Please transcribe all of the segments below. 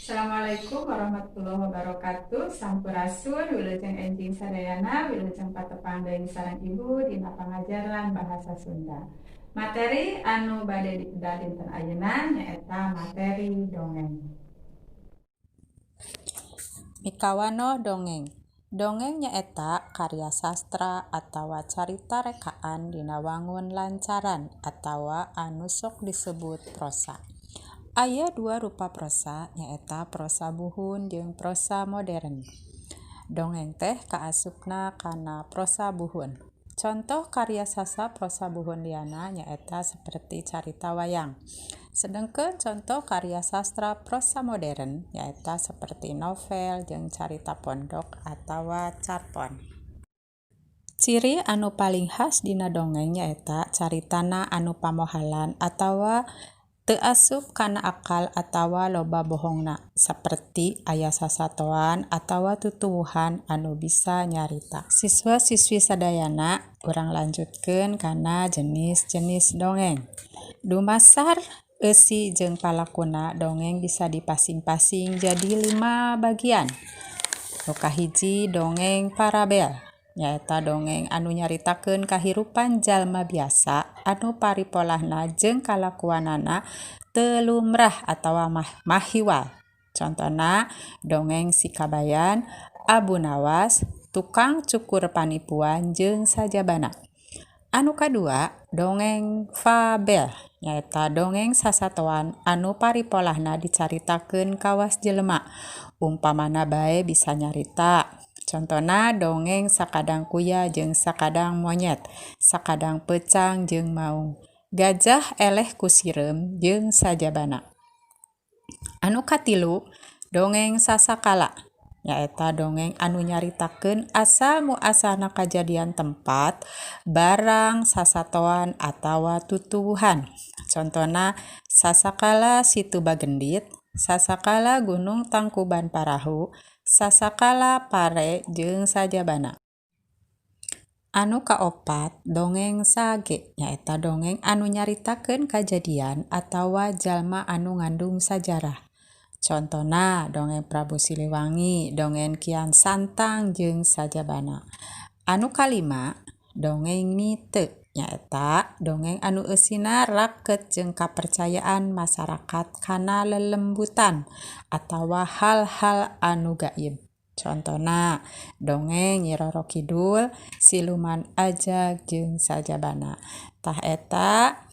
Assalamualaikum warahmatullahi wabarakatuh. Sampurasun, wilujeng enjing sadayana, wilujeng patepang deui sareng ibu dina pangajaran bahasa Sunda. Materi anu bade dipeda dinten ayeuna nyaeta materi dongeng. Mikawano dongeng. Dongeng nyaeta karya sastra atawa carita rekaan dina wangun lancaran atawa anu sok disebut prosa. Aya dua rupa prosa nyaeta prosa buhun jeung prosa modern. Dongeng teh kaasupna kana prosa buhun. Contoh karya sastra prosa buhun liana nyaeta seperti carita wayang. Sedengkeun contoh karya sastra prosa modern nyaeta seperti novel jeung carita pondok atawa carpon. Ciri anu paling khas dina dongeng nyaeta caritana anu pamohalan atawa teu asup kana akal atawa loba bohongna, saperti aya sasatoan atawa tutuwuhan anu bisa nyarita. Siswa-siswi sadayana urang lanjutkeun kana jenis-jenis dongeng. Dumasar eusi jeung palakuna dongeng bisa dipasing-pasing jadi 5 bagian. Nu kahiji dongeng parabel. Nyaeta dongeng anu nyaritakeun kahirupan jalma biasa anu paripolahna jeung kalakuanana teu lumrah atawa mahiwal. Contona dongeng Si Kabayan, Abu Nawas, Tukang Cukur Panipuan jeung sajabana. Anu kadua dongeng fabel. Nyaeta dongeng sasatoan anu paripolahna dicaritakeun kawas jelema. Umpamana bae bisa nyarita. Contona dongeng Sakadang Kuya jeung Sakadang Monyet, Sakadang Peucang jeung Maung, Gajah Eleh ku Sireum jeung sajabana. Anu katilu dongeng Sasakala. Nyaeta dongeng anu nyaritakeun asal muasalna kajadian tempat, barang, sasatoan atawa tutuwuhan. Contona Sasakala Situ Bagendit, Sasakala Gunung Tangkuban Parahu, Sasakala Pare jeung sajabana. Anu kaopat dongeng Sage. Nyaeta dongeng anu nyaritakeun kajadian atawa jalma anu ngandung sajarah. Contona dongeng Prabu Siliwangi, dongeng Kian Santang jeung sajabana. Anu kalima dongeng Mite. Nyaeta dongeng anu eusina raket jeung kapercayaan masyarakat kana lelembutan atawa hal-hal anu gaib. Contona dongeng Nyi Roro Kidul, Siluman Ajag jeung sajabana. Tah eta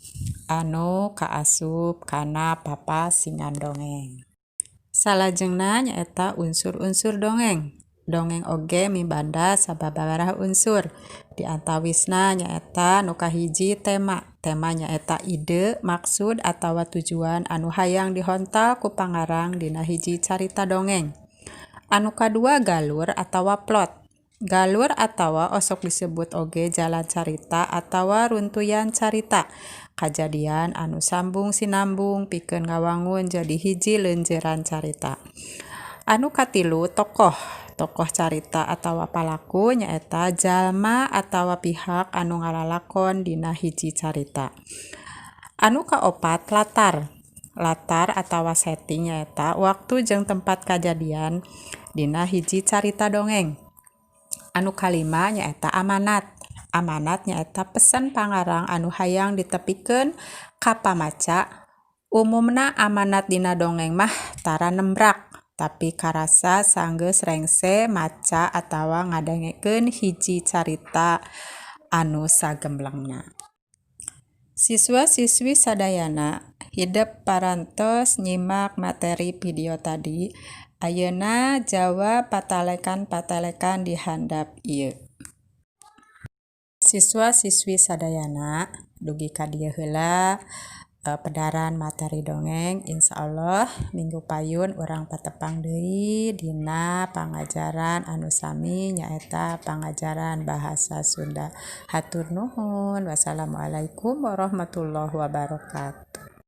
anu kaasup kana papasingan dongeng. Salajengna nyaeta unsur-unsur dongeng. Dongeng oge mibanda sababaraha unsur. Di antawisna nyaeta nu kahiji tema. Tema nyaeta ide, maksud atawa tujuan anu hayang dihontal ku pangarang dina hiji carita dongeng. Anu kadua galur atawa plot. Galur atawa osok disebut oge jalan carita atawa runtuyan carita. Kajadian anu sambung sinambung pikeun ngawangun jadi hiji leunjeuran carita. Anu katilu tokoh. Tokoh carita atawa palaku nyaeta jalma atawa pihak anu ngalalakon dina hiji carita. Anu kaopat latar. Latar atawa setting nyaeta waktu jeung tempat kajadian dina hiji carita dongeng. Anu kalima nyaeta amanat. Amanat nyaeta pesan pangarang anu hayang ditepikeun ka pamaca. Umumna amanat dina dongeng mah tara nembrak, tapi karasa sanggeus rengse maca atawa ngadengekeun hiji carita anu sagemblengna. Siswa-siswi sadayana hidep parantos nyimak materi video tadi. Ayeuna jawab patalekan-patalekan di handap ieu. Siswa-siswi sadayana dugi ka dieu heula pedaran materi dongeng. Insyaallah minggu payun urang patepang deui dina pangajaran anu sami nyaeta pangajaran bahasa Sunda. Hatur nuhun. Wassalamualaikum warahmatullahi wabarakatuh.